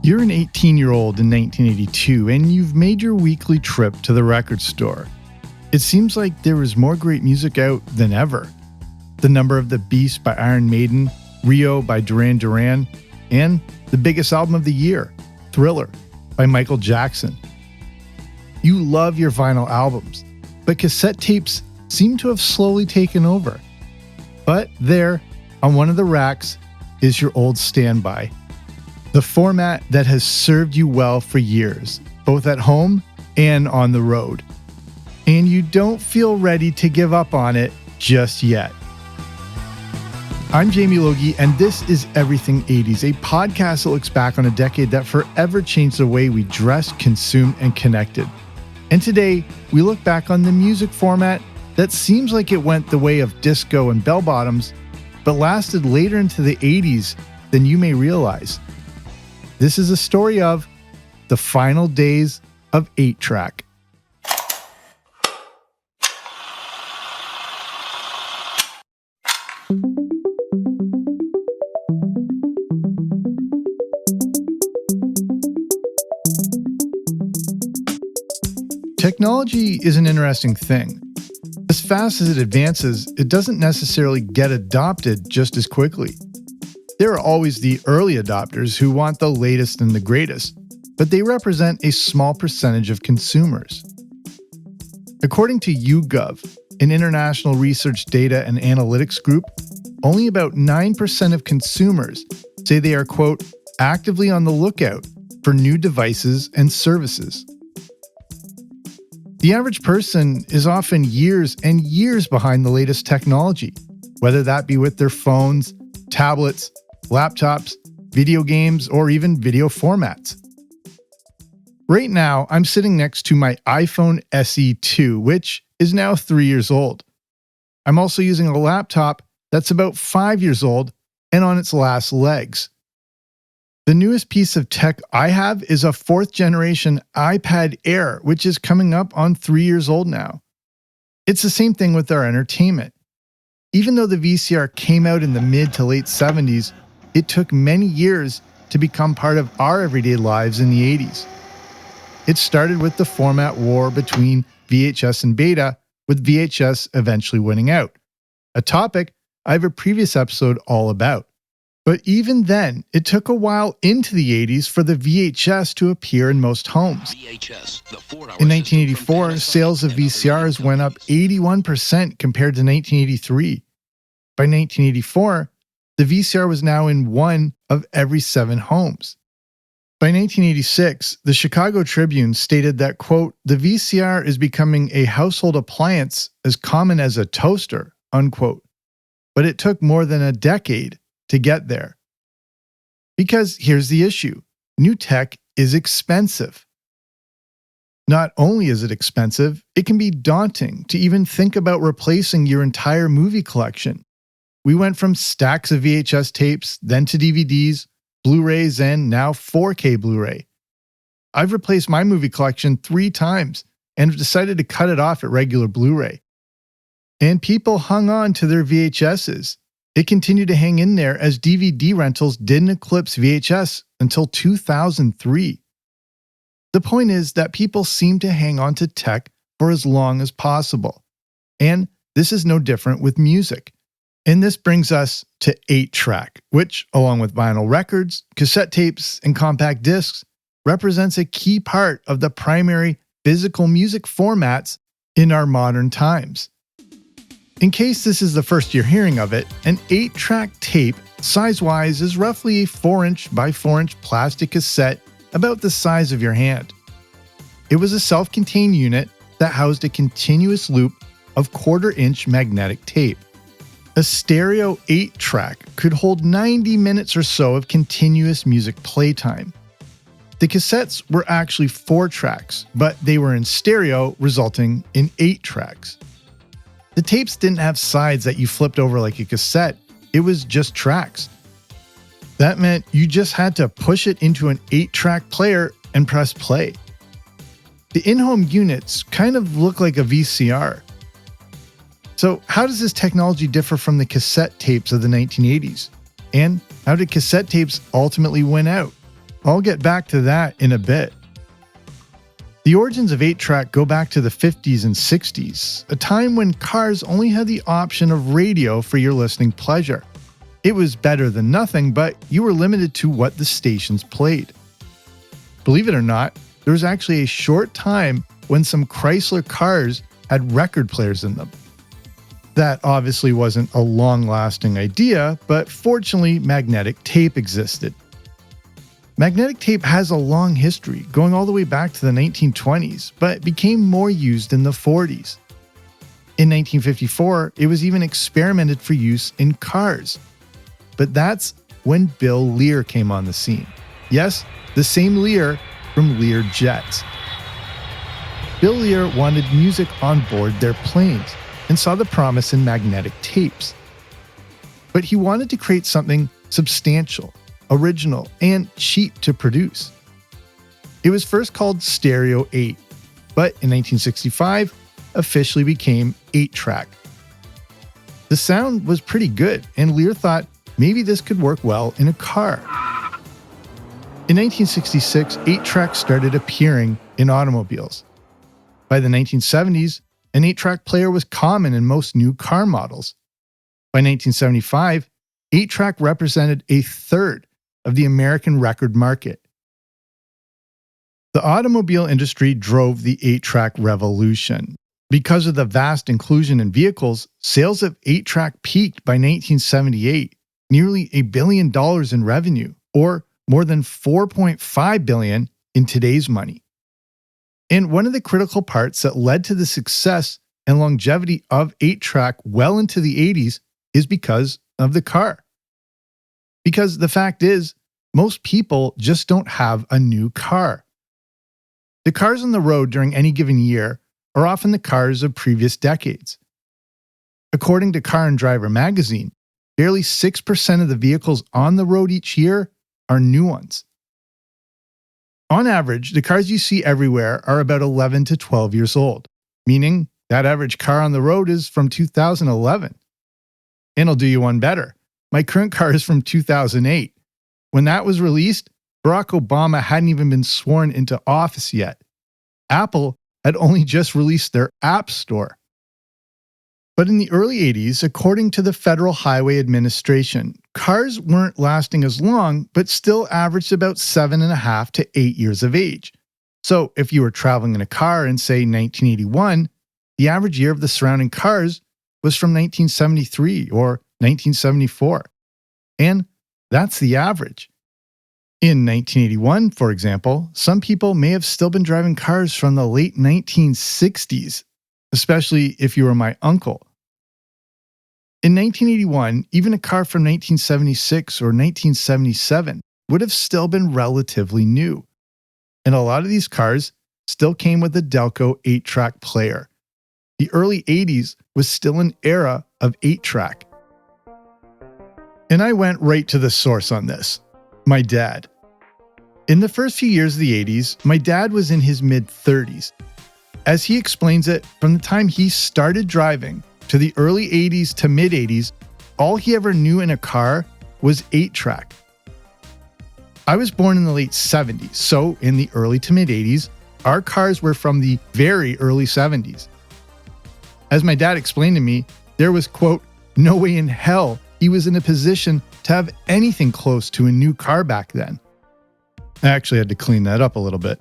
You're an 18-year-old in 1982, and you've made your weekly trip to the record store. It seems like there is more great music out than ever. The Number of the Beast by Iron Maiden, Rio by Duran Duran, and the biggest album of the year, Thriller by Michael Jackson. You love your vinyl albums, but cassette tapes seem to have slowly taken over. But there, on one of the racks, is your old standby. The format that has served you well for years, both at home and on the road. And you don't feel ready to give up on it just yet. I'm Jamie Logie, and this is Everything 80s, a podcast that looks back on a decade that forever changed the way we dressed, consumed, and connected. And today, we look back on the music format that seems like it went the way of disco and bell-bottoms, but lasted later into the 80s than you may realize. This is a story of the final days of 8-track. Technology is an interesting thing. As fast as it advances, it doesn't necessarily get adopted just as quickly. There are always the early adopters who want the latest and the greatest, but they represent a small percentage of consumers. According to YouGov, an international research data and analytics group, only about 9% of consumers say they are, quote, actively on the lookout for new devices and services. The average person is often years and years behind the latest technology, whether that be with their phones, tablets, laptops, video games, or even video formats. Right now, I'm sitting next to my iPhone SE2, which is now 3 years old. I'm also using a laptop that's about 5 years old and on its last legs. The newest piece of tech I have is a 4th generation iPad Air, which is coming up on 3 years old now. It's the same thing with our entertainment. Even though the VCR came out in the mid to late 70s, it took many years to become part of our everyday lives in the 80s. It started with the format war between VHS and Beta, with VHS eventually winning out, a topic I have a previous episode all about. But even then, it took a while into the 80s for the VHS to appear in most homes. In 1984, sales of VCRs went up 81% compared to 1983. By 1984, the VCR was now in 1 of every 7 homes. By 1986, the Chicago Tribune stated that, quote, the VCR is becoming a household appliance as common as a toaster, unquote. But it took more than a decade to get there. Because here's the issue. New tech is expensive. Not only is it expensive, it can be daunting to even think about replacing your entire movie collection. We went from stacks of VHS tapes, then to DVDs, Blu-rays, and now 4K Blu-ray. I've replaced my movie collection 3 times and have decided to cut it off at regular Blu-ray. And people hung on to their VHSs. It continued to hang in there as DVD rentals didn't eclipse VHS until 2003. The point is that people seem to hang on to tech for as long as possible. And this is no different with music. And this brings us to 8-track, which, along with vinyl records, cassette tapes, and compact discs, represents a key part of the primary physical music formats in our modern times. In case this is the first you're hearing of it, an 8-track tape, size-wise, is roughly a 4-inch by 4-inch plastic cassette about the size of your hand. It was a self-contained unit that housed a continuous loop of 1/4-inch magnetic tape. A stereo 8-track could hold 90 minutes or so of continuous music playtime. The cassettes were actually 4 tracks, but they were in stereo, resulting in 8 tracks. The tapes didn't have sides that you flipped over like a cassette, it was just tracks. That meant you just had to push it into an 8-track player and press play. The in-home units kind of look like a VCR. So how does this technology differ from the cassette tapes of the 1980s? And how did cassette tapes ultimately win out? I'll get back to that in a bit. The origins of 8-track go back to the 50s and 60s, a time when cars only had the option of radio for your listening pleasure. It was better than nothing, but you were limited to what the stations played. Believe it or not, there was actually a short time when some Chrysler cars had record players in them. That obviously wasn't a long-lasting idea, but fortunately, magnetic tape existed. Magnetic tape has a long history, going all the way back to the 1920s, but became more used in the 40s. In 1954, it was even experimented for use in cars. But that's when Bill Lear came on the scene. Yes, the same Lear from Lear Jets. Bill Lear wanted music on board their planes and saw the promise in magnetic tapes. But he wanted to create something substantial, original, and cheap to produce. It was first called Stereo 8, but in 1965 officially became 8-track. The sound was pretty good, and Lear thought maybe this could work well in a car. In 1966, 8-track started appearing in automobiles. By the 1970s, an 8-track player was common in most new car models. By 1975, 8-track represented a third of the American record market. The automobile industry drove the 8-track revolution. Because of the vast inclusion in vehicles, sales of 8-track peaked by 1978, nearly $1 billion in revenue, or more than $4.5 billion in today's money. And one of the critical parts that led to the success and longevity of 8-track well into the 80s is because of the car. Because the fact is, most people just don't have a new car. The cars on the road during any given year are often the cars of previous decades. According to Car and Driver magazine, barely 6% of the vehicles on the road each year are new ones. On average, the cars you see everywhere are about 11 to 12 years old, meaning that average car on the road is from 2011. And I'll do you one better. My current car is from 2008. When that was released, Barack Obama hadn't even been sworn into office yet. Apple had only just released their App Store. But in the early 80s, according to the Federal Highway Administration, cars weren't lasting as long, but still averaged about 7.5 to 8 years of age. So if you were traveling in a car in, say, 1981, the average year of the surrounding cars was from 1973 or 1974. And that's the average. In 1981, for example, some people may have still been driving cars from the late 1960s, especially if you were my uncle. In 1981, even a car from 1976 or 1977 would have still been relatively new. And a lot of these cars still came with a Delco 8-track player. The early 80s was still an era of 8-track. And I went right to the source on this. My dad. In the first few years of the 80s, my dad was in his mid-30s. As he explains it, from the time he started driving to the early 80s to mid-80s, all he ever knew in a car was 8-track. I was born in the late 70s, so in the early to mid-80s, our cars were from the very early 70s. As my dad explained to me, there was, quote, no way in hell he was in a position to have anything close to a new car back then. I actually had to clean that up a little bit.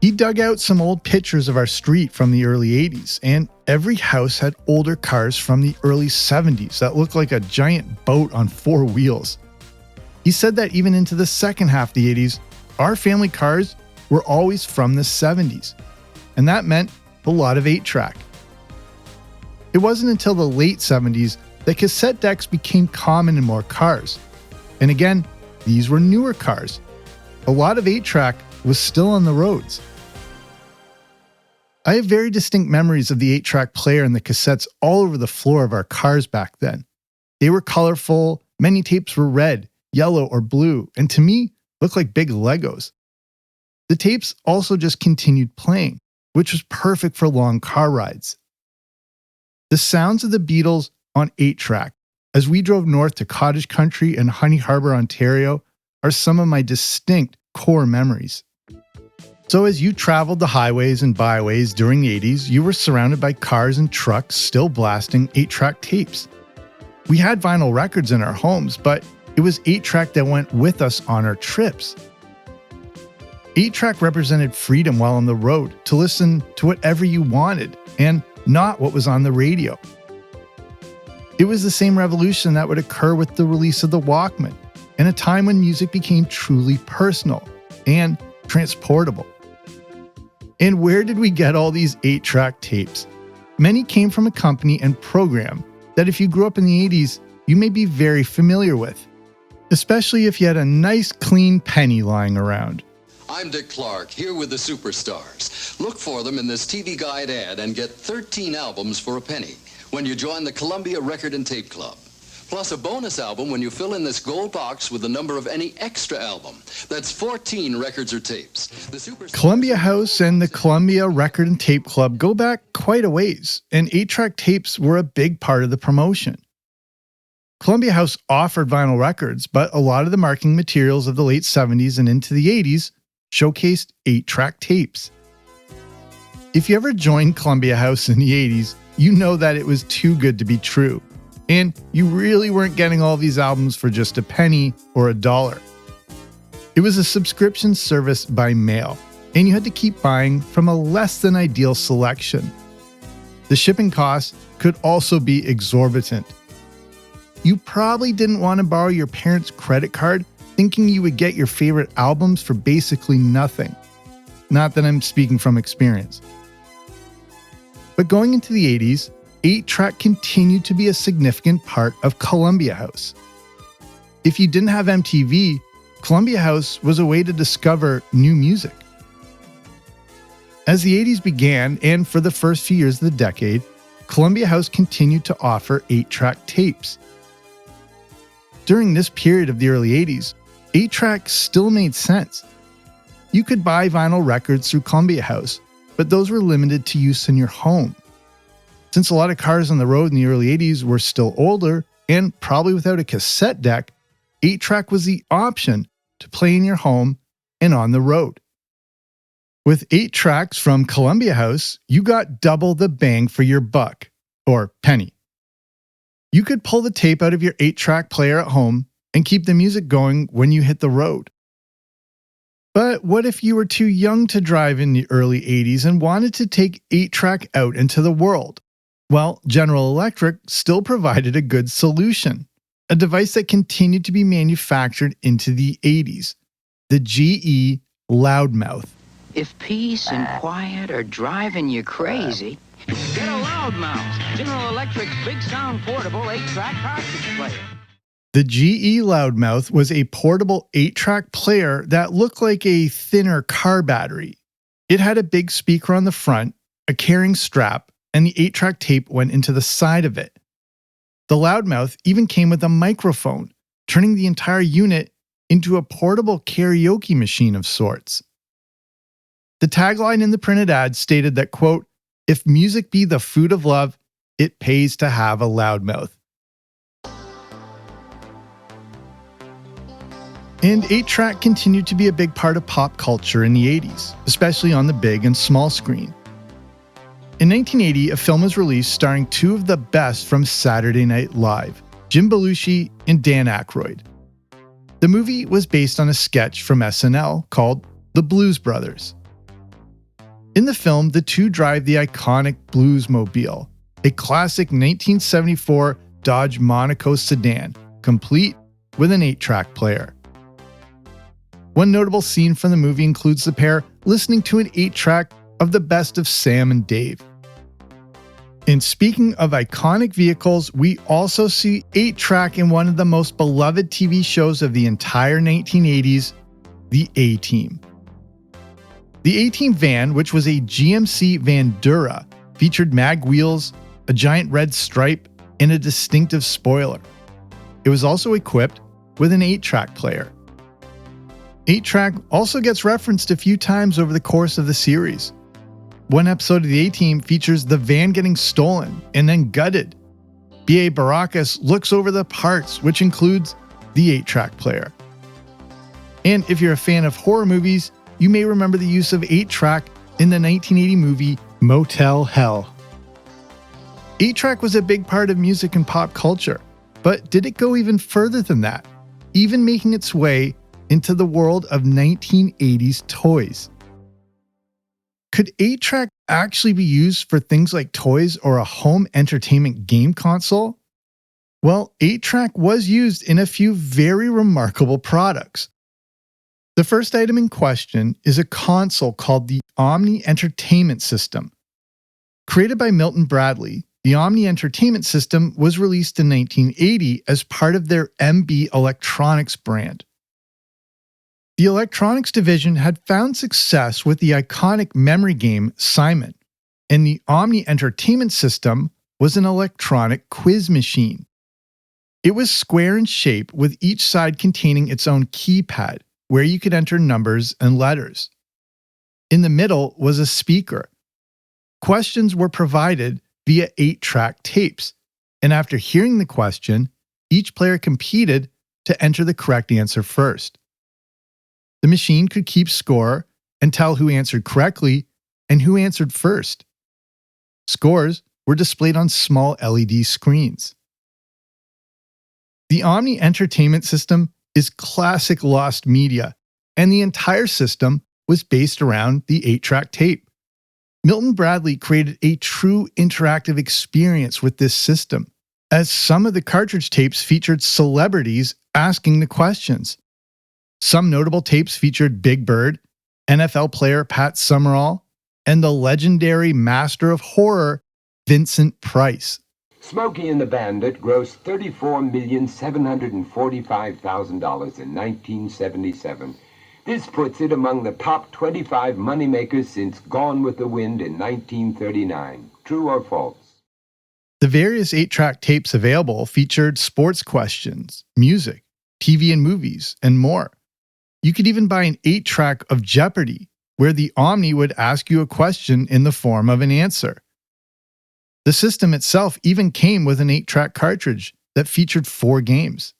He dug out some old pictures of our street from the early 80s, and every house had older cars from the early 70s that looked like a giant boat on 4 wheels. He said that even into the second half of the 80s, our family cars were always from the 70s, and that meant a lot of 8-track. It wasn't until the late 70s that cassette decks became common in more cars. And again, these were newer cars. A lot of 8-track was still on the roads. I have very distinct memories of the 8-track player and the cassettes all over the floor of our cars back then. They were colorful, many tapes were red, yellow, or blue, and to me, looked like big Legos. The tapes also just continued playing, which was perfect for long car rides. The sounds of the Beatles on 8-track, as we drove north to Cottage Country and Honey Harbor, Ontario, are some of my distinct core memories. So as you traveled the highways and byways during the 80s, you were surrounded by cars and trucks still blasting 8-track tapes. We had vinyl records in our homes, but it was 8-track that went with us on our trips. 8-track represented freedom while on the road to listen to whatever you wanted and not what was on the radio. It was the same revolution that would occur with the release of the Walkman, in a time when music became truly personal and transportable. And where did we get all these 8-track tapes? Many came from a company and program that if you grew up in the 80s, you may be very familiar with, especially if you had a nice clean penny lying around. I'm Dick Clark, here with the Superstars. Look for them in this TV Guide ad and get 13 albums for a penny when you join the Columbia Record and Tape Club. Plus a bonus album when you fill in this gold box with the number of any extra album. That's 14 records or tapes. Columbia House and the Columbia Record and Tape Club go back quite a ways, and 8-track tapes were a big part of the promotion. Columbia House offered vinyl records, but a lot of the marketing materials of the late 70s and into the 80s showcased 8-track tapes. If you ever joined Columbia House in the 80s, you know that it was too good to be true. And you really weren't getting all these albums for just a penny or $1. It was a subscription service by mail, and you had to keep buying from a less than ideal selection. The shipping costs could also be exorbitant. You probably didn't want to borrow your parents' credit card thinking you would get your favorite albums for basically nothing. Not that I'm speaking from experience. But going into the 80s, 8-track continued to be a significant part of Columbia House. If you didn't have MTV, Columbia House was a way to discover new music. As the 80s began, and for the first few years of the decade, Columbia House continued to offer 8-track tapes. During this period of the early 80s, 8-track still made sense. You could buy vinyl records through Columbia House, but those were limited to use in your home. Since a lot of cars on the road in the early 80s were still older and probably without a cassette deck, 8-track was the option to play in your home and on the road. With 8 tracks from Columbia House, you got double the bang for your buck, or penny. You could pull the tape out of your 8-track player at home and keep the music going when you hit the road. But what if you were too young to drive in the early 80s and wanted to take 8-track out into the world? Well, General Electric still provided a good solution, a device that continued to be manufactured into the 80s, the GE Loudmouth. If peace and quiet are driving you crazy, get a Loudmouth, General Electric's big sound portable 8-track cartridge player. The GE Loudmouth was a portable 8-track player that looked like a thinner car battery. It had a big speaker on the front, a carrying strap, and the 8-track tape went into the side of it. The Loudmouth even came with a microphone, turning the entire unit into a portable karaoke machine of sorts. The tagline in the printed ad stated that, quote, "If music be the food of love, it pays to have a Loudmouth." And 8-track continued to be a big part of pop culture in the 80s, especially on the big and small screen. In 1980, a film was released starring two of the best from Saturday Night Live, Jim Belushi and Dan Aykroyd. The movie was based on a sketch from SNL called The Blues Brothers. In the film, the two drive the iconic Bluesmobile, a classic 1974 Dodge Monaco sedan, complete with an 8-track player. One notable scene from the movie includes the pair listening to an 8-track of the best of Sam and Dave. And speaking of iconic vehicles, we also see 8-track in one of the most beloved TV shows of the entire 1980s, The A-Team. The A-Team van, which was a GMC Vandura, featured mag wheels, a giant red stripe, and a distinctive spoiler. It was also equipped with an 8-track player. 8-track also gets referenced a few times over the course of the series. One episode of the A-Team features the van getting stolen and then gutted. B.A. Baracus looks over the parts, which includes the 8-track player. And if you're a fan of horror movies, you may remember the use of 8-track in the 1980 movie Motel Hell. 8-track was a big part of music and pop culture, but did it go even further than that, even making its way into the world of 1980s toys? Could 8-track actually be used for things like toys or a home entertainment game console? Well, 8-track was used in a few very remarkable products. The first item in question is a console called the Omni Entertainment System. Created by Milton Bradley, the Omni Entertainment System was released in 1980 as part of their MB Electronics brand. The electronics division had found success with the iconic memory game Simon, and the Omni Entertainment System was an electronic quiz machine. It was square in shape with each side containing its own keypad, where you could enter numbers and letters. In the middle was a speaker. Questions were provided via 8-track tapes, and after hearing the question, each player competed to enter the correct answer first. The machine could keep score and tell who answered correctly and who answered first. Scores were displayed on small LED screens. The Omni Entertainment System is classic lost media, and the entire system was based around the 8-track tape. Milton Bradley created a true interactive experience with this system, as some of the cartridge tapes featured celebrities asking the questions. Some notable tapes featured Big Bird, NFL player Pat Summerall, and the legendary master of horror, Vincent Price. Smokey and the Bandit grossed $34,745,000 in 1977. This puts it among the top 25 moneymakers since Gone with the Wind in 1939. True or false? The various 8-track tapes available featured sports questions, music, TV and movies, and more. You could even buy an 8-track of Jeopardy, where the Omni would ask you a question in the form of an answer. The system itself even came with an 8-track cartridge that featured 4 games.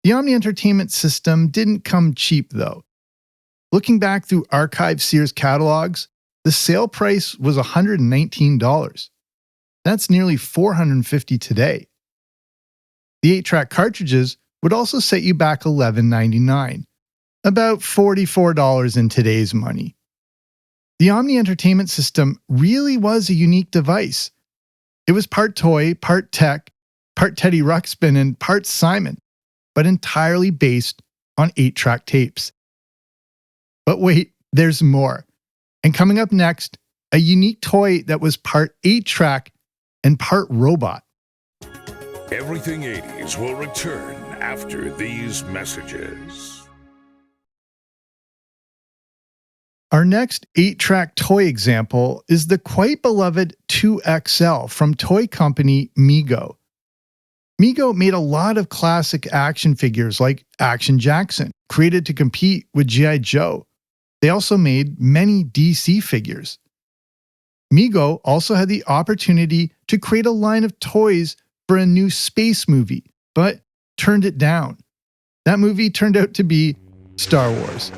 The Omni Entertainment System didn't come cheap, though. Looking back through archived Sears catalogs, the sale price was $119. That's nearly $450 today. The 8-track cartridges would also set you back $11.99, about $44 in today's money. The Omni Entertainment System really was a unique device. It was part toy, part tech, part Teddy Ruxpin, and part Simon, but entirely based on 8-track tapes. But wait, there's more. And coming up next, a unique toy that was part 8-track and part robot. Everything 80s will return after these messages. Our next 8-track toy example is the quite beloved 2XL from toy company Mego. Mego made a lot of classic action figures like Action Jackson, created to compete with G.I. Joe. They also made many DC figures. Mego also had the opportunity to create a line of toys for a new space movie, but turned it down. That movie turned out to be Star Wars.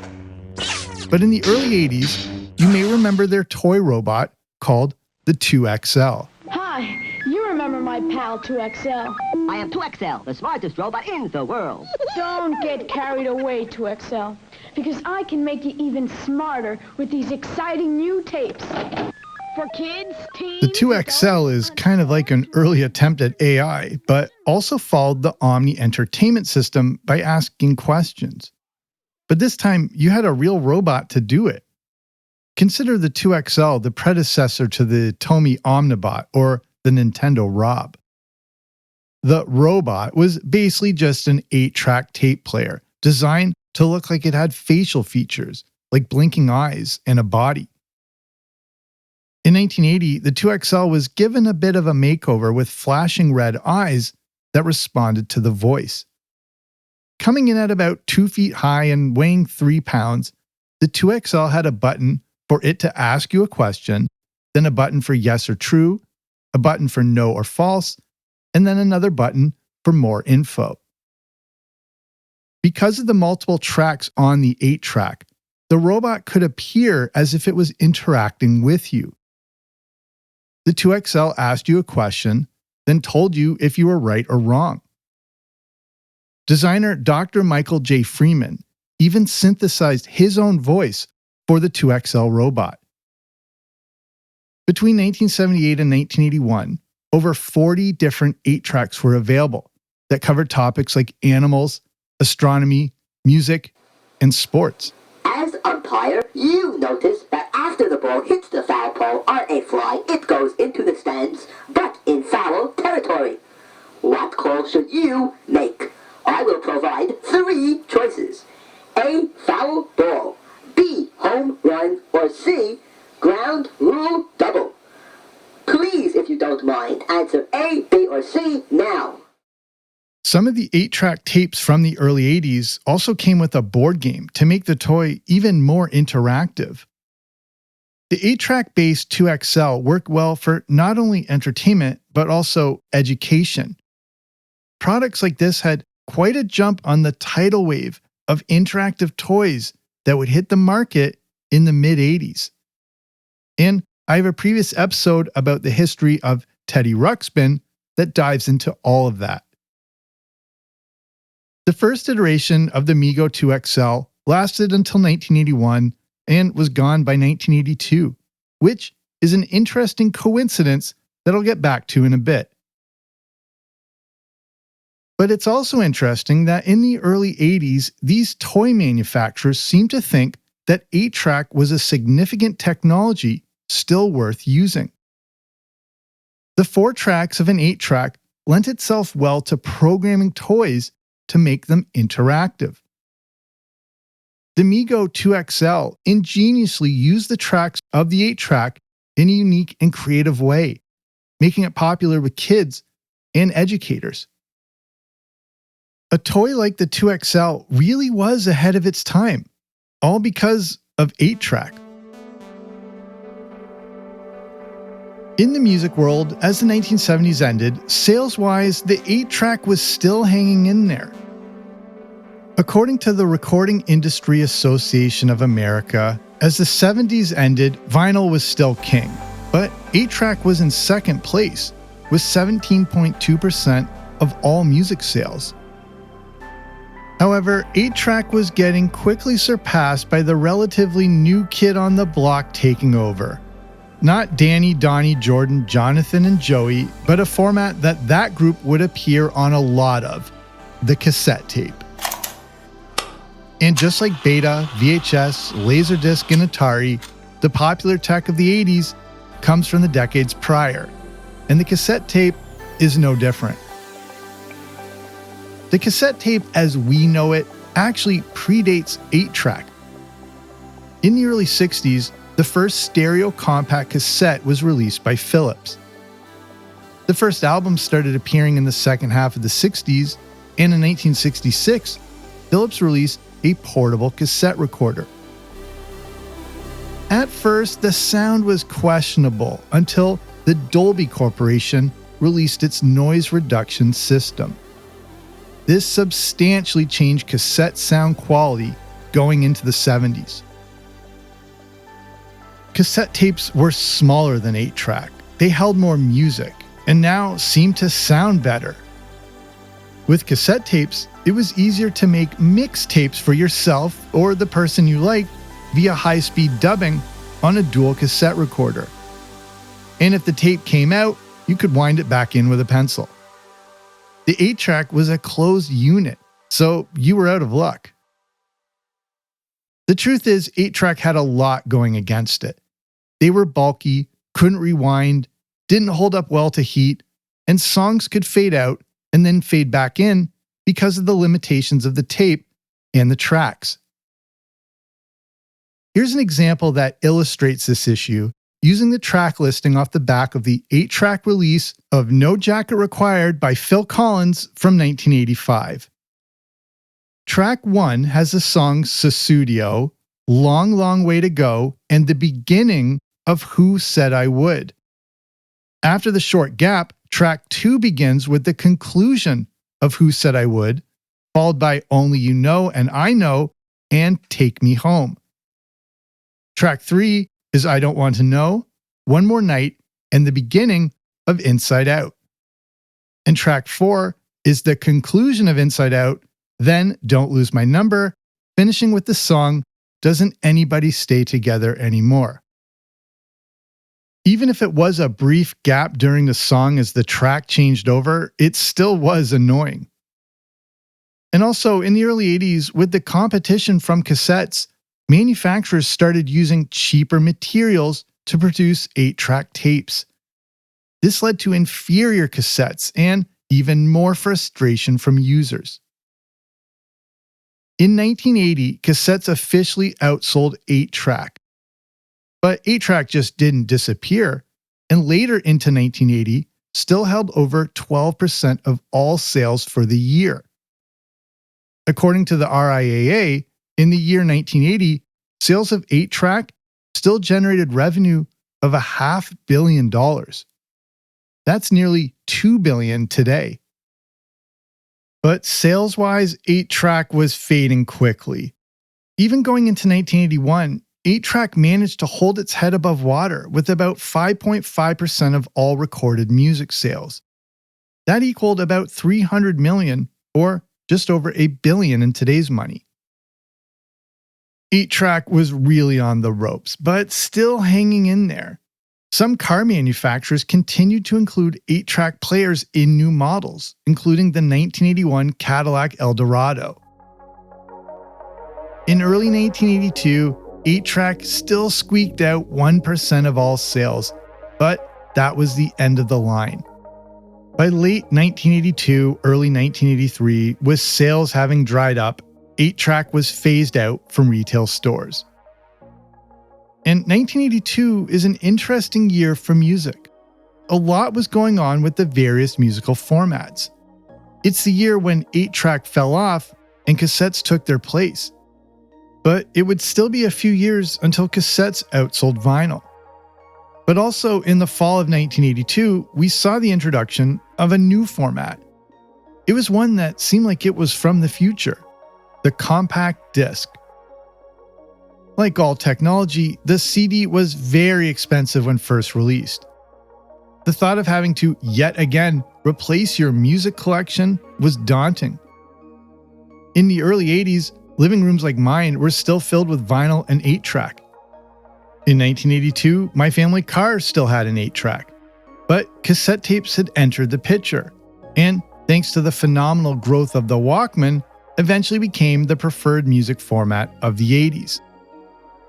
But in the early 80s, you may remember their toy robot called the 2XL. Hi, you remember my pal 2XL. I am 2XL, the smartest robot in the world. Don't get carried away, 2XL, because I can make you even smarter with these exciting new tapes. For kids, teens... The 2XL is kind of like an early attempt at AI, but also followed the Omni Entertainment System by asking questions. But this time, you had a real robot to do it. Consider the 2XL the predecessor to the Tomy Omnibot or the Nintendo Rob. The robot was basically just an 8-track tape player designed to look like it had facial features, like blinking eyes and a body. In 1980, the 2XL was given a bit of a makeover with flashing red eyes that responded to the voice. Coming in at about 2 feet high and weighing 3 pounds, the 2XL had a button for it to ask you a question, then a button for yes or true, a button for no or false, and then another button for more info. Because of the multiple tracks on the 8-track, the robot could appear as if it was interacting with you. The 2XL asked you a question, then told you if you were right or wrong. Designer Dr. Michael J. Freeman even synthesized his own voice for the 2XL robot. Between 1978 and 1981, over 40 different 8-tracks were available that covered topics like animals, astronomy, music, and sports. As umpire, you notice that after the ball hits the foul pole on a fly, it goes into the stands, but in foul territory. What call should you make? I will provide 3 choices. A, foul ball. B, home run. Or C, ground rule double. Please, if you don't mind, answer A, B, or C now. Some of the 8-track tapes from the early 80s also came with a board game to make the toy even more interactive. The 8-track based 2XL worked well for not only entertainment, but also education. Products like this had quite a jump on the tidal wave of interactive toys that would hit the market in the mid-80s. And I have a previous episode about the history of Teddy Ruxpin that dives into all of that. The first iteration of the Mego 2XL lasted until 1981 and was gone by 1982, which is an interesting coincidence that I'll get back to in a bit. But it's also interesting that in the early 80s, these toy manufacturers seemed to think that 8-track was a significant technology still worth using. The 4 tracks of an 8-track lent itself well to programming toys to make them interactive. The Mego 2XL ingeniously used the tracks of the 8-track in a unique and creative way, making it popular with kids and educators. A toy like the 2XL really was ahead of its time, all because of 8-track. In the music world, as the 1970s ended, sales-wise, the 8-track was still hanging in there. According to the Recording Industry Association of America, as the 70s ended, vinyl was still king, but 8-track was in second place, with 17.2% of all music sales. However, 8-track was getting quickly surpassed by the relatively new kid on the block taking over. Not Danny, Donnie, Jordan, Jonathan, and Joey, but a format that group would appear on a lot of, the cassette tape. And just like Beta, VHS, Laserdisc, and Atari, the popular tech of the 80s comes from the decades prior, and the cassette tape is no different. The cassette tape as we know it actually predates 8-track. In the early 60s, the first stereo compact cassette was released by Philips. The first album started appearing in the second half of the 60s, and in 1966, Philips released a portable cassette recorder. At first, the sound was questionable until the Dolby Corporation released its noise reduction system. This substantially changed cassette sound quality going into the 70s. Cassette tapes were smaller than 8-track. They held more music, and now seem to sound better. With cassette tapes, it was easier to make mixtapes for yourself or the person you liked via high-speed dubbing on a dual cassette recorder. And if the tape came out, you could wind it back in with a pencil. The 8-track was a closed unit, so you were out of luck. The truth is, 8-track had a lot going against it. They were bulky, couldn't rewind, didn't hold up well to heat, and songs could fade out and then fade back in because of the limitations of the tape and the tracks. Here's an example that illustrates this issue using the track listing off the back of the 8-track release of No Jacket Required by Phil Collins from 1985. Track 1 has the songs Sussudio, Long, Long Way to Go, and the beginning of Who Said I Would. After the short gap, track 2 begins with the conclusion of Who Said I Would, followed by Only You Know and I Know and Take Me Home. Track 3 is I Don't Want to Know, One More Night, and the beginning of Inside Out. And track 4 is the conclusion of Inside Out, then Don't Lose My Number, finishing with the song Doesn't Anybody Stay Together Anymore. Even if it was a brief gap during the song as the track changed over, it still was annoying. And also, in the early 80s, with the competition from cassettes, manufacturers started using cheaper materials to produce 8-track tapes. This led to inferior cassettes and even more frustration from users. In 1980, cassettes officially outsold 8-track. But 8-track just didn't disappear, and later into 1980, still held over 12% of all sales for the year. According to the RIAA, in the year 1980, sales of 8-track still generated revenue of $500 million. That's nearly $2 billion today. But sales-wise, 8-track was fading quickly. Even going into 1981, 8-track managed to hold its head above water with about 5.5% of all recorded music sales. That equaled about $300 million, or just over $1 billion in today's money. 8-track was really on the ropes, but still hanging in there. Some car manufacturers continued to include 8-track players in new models, including the 1981 Cadillac Eldorado. In early 1982, 8-track still squeaked out 1% of all sales, but that was the end of the line. By late 1982, early 1983, with sales having dried up, 8-track was phased out from retail stores. And 1982 is an interesting year for music. A lot was going on with the various musical formats. It's the year when 8-track fell off and cassettes took their place. But it would still be a few years until cassettes outsold vinyl. But also in the fall of 1982, we saw the introduction of a new format. It was one that seemed like it was from the future, the compact disc. Like all technology, the CD was very expensive when first released. The thought of having to yet again replace your music collection was daunting. In the early 80s, living rooms like mine were still filled with vinyl and 8-track. In 1982, my family car still had an 8-track. But cassette tapes had entered the picture, and thanks to the phenomenal growth of the Walkman, eventually became the preferred music format of the 80s.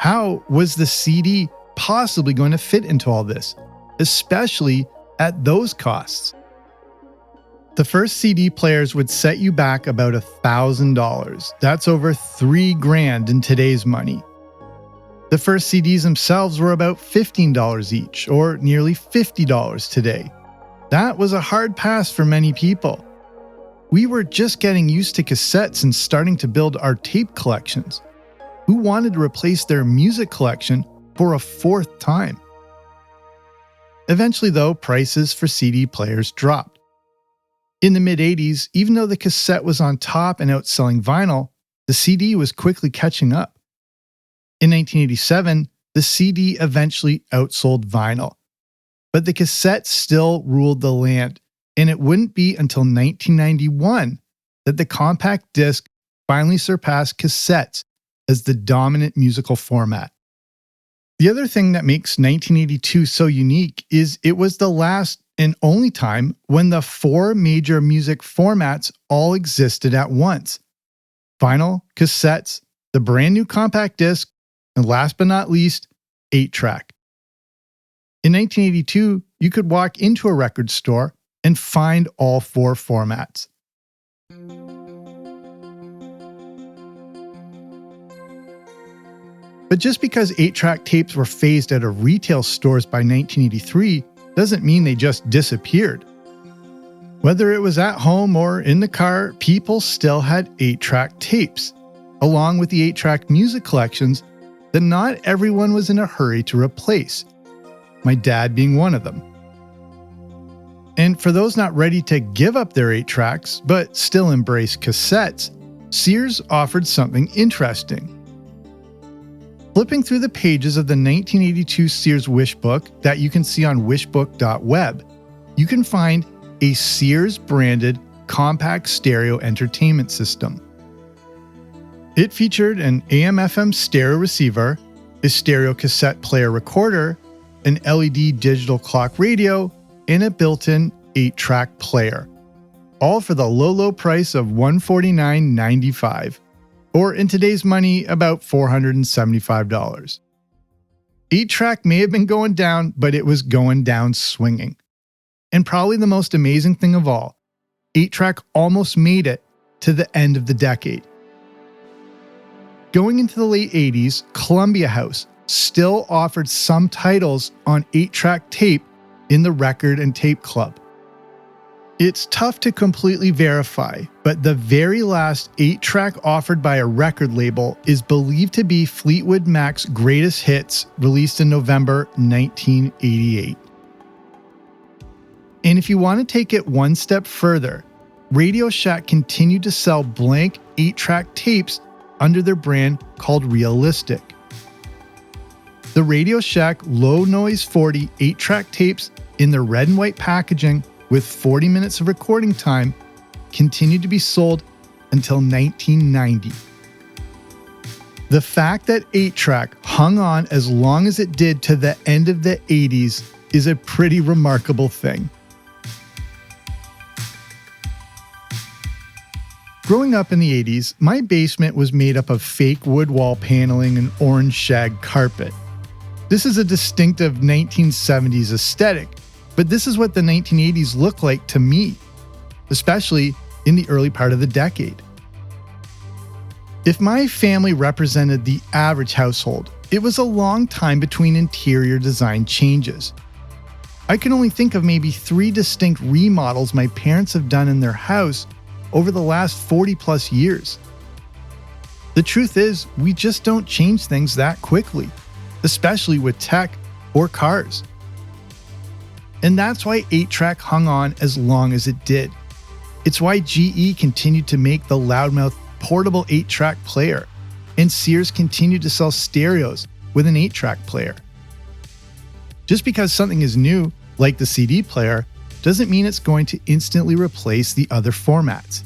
How was the CD possibly going to fit into all this, especially at those costs? The first CD players would set you back about $1,000. That's over $3,000 in today's money. The first CDs themselves were about $15 each, or nearly $50 today. That was a hard pass for many people. We were just getting used to cassettes and starting to build our tape collections. Who wanted to replace their music collection for a fourth time? Eventually, though, prices for CD players dropped. In the mid-80s, even though the cassette was on top and outselling vinyl, the CD was quickly catching up. In 1987, the CD eventually outsold vinyl. But the cassette still ruled the land, and it wouldn't be until 1991 that the compact disc finally surpassed cassettes as the dominant musical format. The other thing that makes 1982 so unique is it was the last and only time when the 4 major music formats all existed at once: vinyl, cassettes, the brand new compact disc, and last but not least, 8-track. In 1982, you could walk into a record store and find all 4 formats. But just because 8-track tapes were phased out of retail stores by 1983 doesn't mean they just disappeared. Whether it was at home or in the car, people still had 8-track tapes, along with the 8-track music collections that not everyone was in a hurry to replace, my dad being one of them. And for those not ready to give up their 8-tracks, but still embrace cassettes, Sears offered something interesting. Flipping through the pages of the 1982 Sears Wishbook that you can see on wishbook.web, you can find a Sears-branded compact stereo entertainment system. It featured an AM/FM stereo receiver, a stereo cassette player recorder, an LED digital clock radio, and a built-in 8-track player, all for the low price of $149.95, or in today's money, about $475. 8-track may have been going down, but it was going down swinging. And probably the most amazing thing of all, 8-track almost made it to the end of the decade. Going into the late 80s, Columbia House still offered some titles on 8-track tape in the Record and Tape Club. It's tough to completely verify, but the very last 8-track offered by a record label is believed to be Fleetwood Mac's Greatest Hits, released in November 1988. And if you want to take it one step further, Radio Shack continued to sell blank 8-track tapes under their brand called Realistic. The Radio Shack Low Noise 40 8-track tapes in their red and white packaging with 40 minutes of recording time continued to be sold until 1990. The fact that 8-track hung on as long as it did to the end of the 80s is a pretty remarkable thing. Growing up in the 80s, my basement was made up of fake wood wall paneling and orange shag carpet. This is a distinctive 1970s aesthetic, but this is what the 1980s looked like to me, especially in the early part of the decade. If my family represented the average household, it was a long time between interior design changes. I can only think of maybe 3 distinct remodels my parents have done in their house over the last 40 plus years. The truth is, we just don't change things that quickly, especially with tech or cars. And that's why 8-track hung on as long as it did. It's why GE continued to make the loudmouth portable 8-track player, and Sears continued to sell stereos with an 8-track player. Just because something is new, like the CD player, doesn't mean it's going to instantly replace the other formats.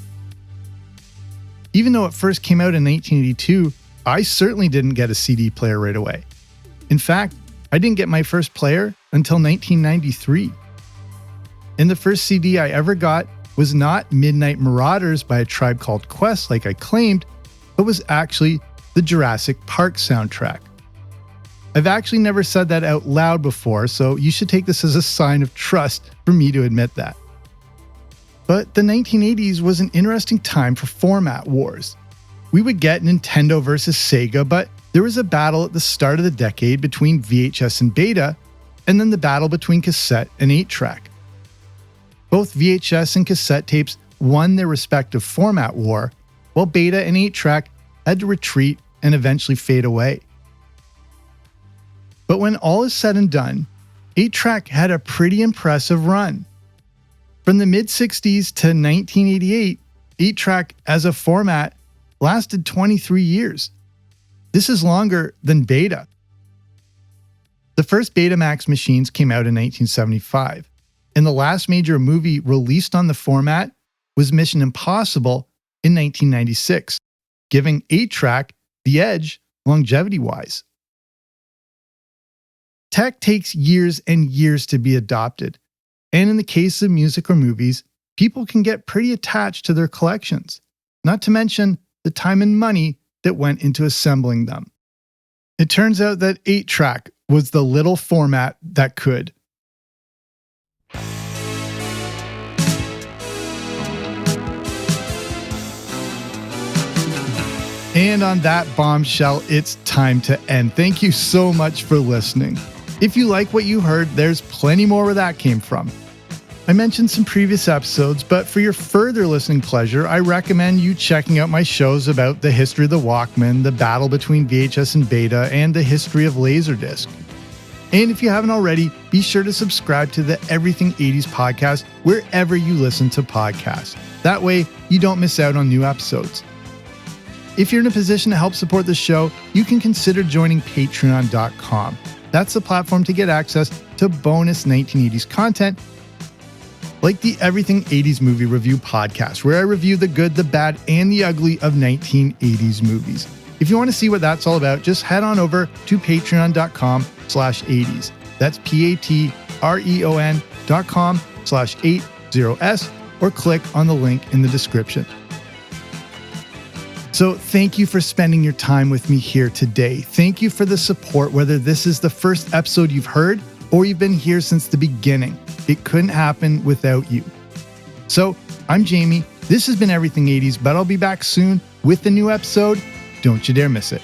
Even though it first came out in 1982, I certainly didn't get a CD player right away. In fact, I didn't get my first player until 1993. And the first CD I ever got was not Midnight Marauders by A Tribe Called Quest like I claimed, but was actually the Jurassic Park soundtrack. I've actually never said that out loud before, so you should take this as a sign of trust for me to admit that. But the 1980s was an interesting time for format wars. We would get Nintendo versus Sega, but there was a battle at the start of the decade between VHS and Beta, and then the battle between cassette and 8-track. Both VHS and cassette tapes won their respective format war, while Beta and 8-track had to retreat and eventually fade away. But when all is said and done, 8-track had a pretty impressive run. From the mid-60s to 1988, 8-track as a format lasted 23 years. This is longer than Beta. The first Betamax machines came out in 1975, and the last major movie released on the format was Mission Impossible in 1996, giving 8-track the edge longevity-wise. Tech takes years and years to be adopted, and in the case of music or movies, people can get pretty attached to their collections, not to mention the time and money that went into assembling them. It turns out that 8-track was the little format that could. And on that bombshell, it's time to end. Thank you so much for listening. If you like what you heard, there's plenty more where that came from. I mentioned some previous episodes, but for your further listening pleasure, I recommend you checking out my shows about the history of the Walkman, the battle between VHS and Beta, and the history of Laserdisc. And if you haven't already, be sure to subscribe to the Everything 80s podcast wherever you listen to podcasts. That way, you don't miss out on new episodes. If you're in a position to help support the show, you can consider joining patreon.com. That's the platform to get access to bonus 1980s content, like the Everything 80s Movie Review podcast, where I review the good, the bad, and the ugly of 1980s movies. If you want to see what that's all about, just head on over to patreon.com/80s. That's patreon.com/80s, or click on the link in the description. So thank you for spending your time with me here today. Thank you for the support, whether this is the first episode you've heard or you've been here since the beginning. It couldn't happen without you. So I'm Jamie. This has been Everything 80s, but I'll be back soon with a new episode. Don't you dare miss it.